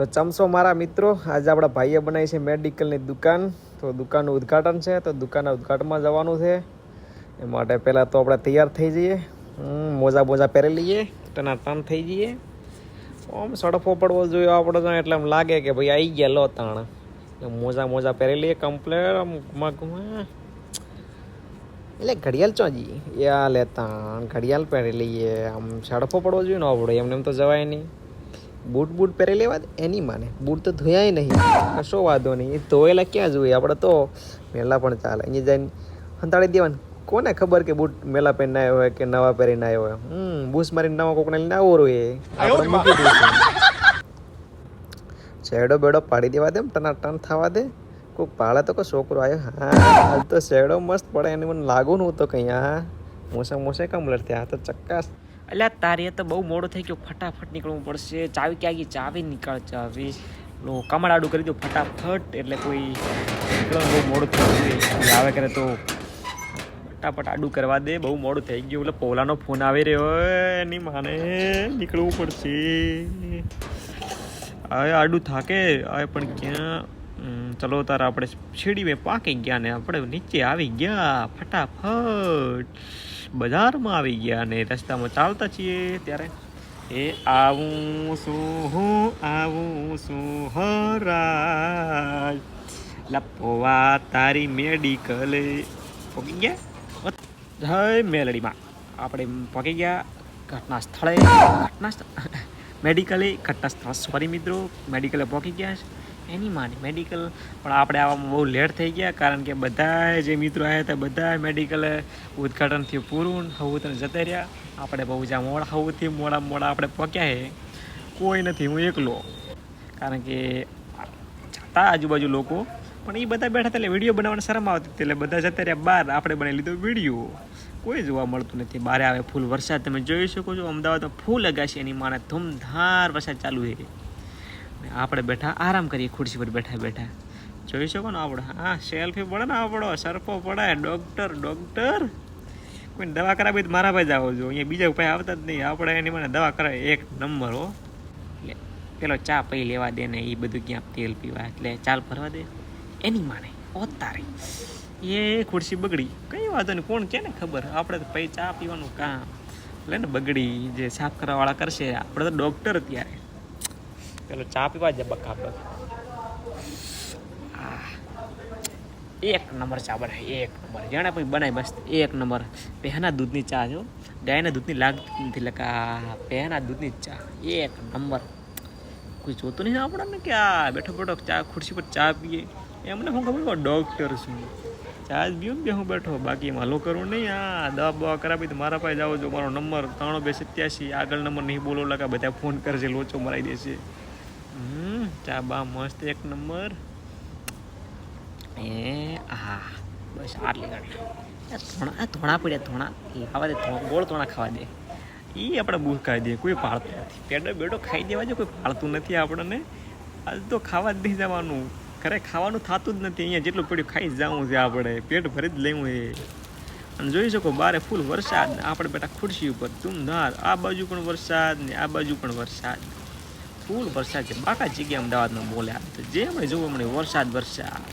તો ચમસો મારા મિત્રો, આજે આપણા ભાઈએ બનાવી છે મેડિકલની દુકાન. તો દુકાનનું ઉદ્ઘાટન છે, તો દુકાનના ઉદ્ઘાટનમાં જવાનું છે. એ માટે પહેલાં તો આપણે તૈયાર થઈ જઈએ, મોજા બોજા પહેરી લઈએ, ટન થઈ જઈએ. આમ સડફો પડવો જોઈએ આપણે તો, એટલે એમ લાગે કે ભાઈ આવી ગયા લો તાણ. મોજા પહેરી લઈએ કમ્પ્લેટ, આમ ઘુમા એટલે ઘડિયાળ ચોજી યા લેતા ઘડિયાળ પહેરી લઈએ. આમ સડફો પડવો જોઈએ ને આપણે, એમને એમ તો જવાય નહીં. બૂટ પહેરી લેવા એની માને, બૂટ તો ધોયાય નહીં, કશો વાંધો નહીં. એ ધોયેલા ક્યાં જોઈએ, આપણે તો મેલા પણ ચાલે. અહીંયા જઈને હંતાડી દેવાનું. કોને ખબર કે બૂટ મેલા પહેરીને આવ્યો હોય કે નવા પહેરીને આવ્યો હોય. બૂસ મારીને નવા કોકને લઈને આવો રોએ આપણે મૂકી દઈશું. શેડો બેડો પાડી દેવા દે, ટન થવા દે. કોઈક પાડે તો કોઈ છોકરો આવ્યો. હા હાલ તો શેડો મસ્ત પડે, એને મને લાગુ નહોતું તો કંઈ. હા મોસે કમ્પ્લેટ થયા તો ચક્કાસ. એટલે તારે તો બહુ મોડું થઈ ગયું, ફટાફટ નીકળવું પડશે. ચાવી ક્યાં ગઈ? ચાવી નીકળ, ચાવી લો કમળાડું કરી દો ફટાફટ. એટલે કોઈ નીકળવાનું બહુ મોડું થઈ ગયું, આવે કરે તો ફટાફટ આડું કરવા દે. બહુ મોડું થઈ ગયું. એટલે પોલાનો ફોન આવી રહ્યો, એની માને નીકળવું પડશે. હવે આડું થાકે હવે પણ ક્યાં. ચલો તારા આપણે સીડી મેં પાકી ગયા ને આપણે નીચે આવી ગયા ફટાફટ. બજારમાં આવી ગયા ને રસ્તામાં ચાલતા છીએ ત્યારે આવું છું હરાજ લપવા તારી મેડિકલે પહોંચી ગયા. જય મેલડીમાં આપણે પહોંચી ગયા ઘટના સ્થળે. મેડિકલે ઘટના સ્થળ, સોરી મિત્રો, મેડિકલે પહોંચી ગયા છે એની માની મેડિકલ. પણ આપણે આવવામાં બહુ લેટ થઈ ગયા, કારણ કે બધા જે મિત્રો આવ્યા હતા બધા મેડિકલ ઉદ્ઘાટનથી પૂરું હવે તને જતા રહ્યા. આપણે બહુ જ્યાં મોડા સૌથી મોડા આપણે પહોંચ્યા છે. કોઈ નથી, હું એકલો. કારણ કે જતા આજુબાજુ લોકો પણ એ બધા બેઠા હતા એટલે વિડીયો બનાવવાની શરમ આવતી હતી, એટલે બધા જતા રહ્યા બહાર. આપણે બનાવી લીધો વિડીયો. કોઈ જોવા મળતું નથી. બહાર આવે ફૂલ વરસાદ તમે જોઈ શકો છો. અમદાવાદમાં ફૂલ અગાશી એની માને ધૂમધાર વરસાદ ચાલુ છે. આપણે બેઠા આરામ કરીએ ખુરશી પર બેઠા જોઈ શકો ને આપણે. હા સેલ્ફી પડે ને આપણો સરફો પડે. ડૉક્ટર કોઈને દવા કરાવી તો મારા ભાઈ જ આવો છો. અહીંયા બીજા ઉપાય આવતા જ નહીં. આપણે એની મને દવા કરાવે એક નંબર હો. એટલે પેલો ચા પી લેવા દે ને એ બધું ક્યાં તેલ પીવા, એટલે ચાલ ભરવા દે એની માને. તારી એ ખુરશી બગડી, કઈ વાંધો નહીં, કોણ કે ને ખબર. આપણે તો પછી ચા પીવાનું કામ એટલે ને બગડી જે સાફ કરવાવાળા કરશે. આપણે તો ડૉક્ટર અત્યારે પેલો ચા પીવા જ બકા આપણે. એક નંબર ચા બનાવી, એક નંબર. જાણે પછી બનાવી બસ એક નંબર. પહેના દૂધની ચા જો, ગાયના દૂધની લાગતી નથી. લકા પહેના દૂધની ચા એક નંબર. કોઈ જોતું નહીં આપણને કે આ બેઠો ચા ખુરશી પર ચા પીએ. એમને હું ખબર ડૉક્ટર છું, ચા જ પીવું ને હું બેઠો. બાકી એમાં હલો કરવું નહીં. હા દવા બવા કરાવી તો મારા પાસે જાઓ છો. મારો નંબર 9287. આગળ નંબર નહીં બોલો, લકા બધા ફોન કરશે, લોચો મરાઈ દેશે. ચા બા મસ્ત એક નંબર. હા બસ આટલી ગાડી. ધોણા પડ્યા, ખાવા દે, ગોળ ધોણા ખાવા દે. એ આપણે બૂર ખાઈ દઈએ, કોઈ પાળતું નથી. પેડો બેડો ખાઈ દેવા જો, કોઈ પાળતું નથી આપણને. આજ તો ખાવા જ નહીં જવાનું. ઘરે ખાવાનું થતું જ નથી. અહીંયા જેટલું પડ્યું ખાઈ જ જવું છે આપણે, પેટ ભરી જ લેવું છે. અને જોઈ શકો બારે ફૂલ વરસાદ, આપણે બેઠા ખુરશી ઉપર ધૂમધાર. આ બાજુ પણ વરસાદ ને આ બાજુ પણ વરસાદ, ફૂલ વરસાદ છે. બાકા જગ્યાએ અમદાવાદમાં બોલ્યા જે હમણાં જોવું હમણાં વરસાદ.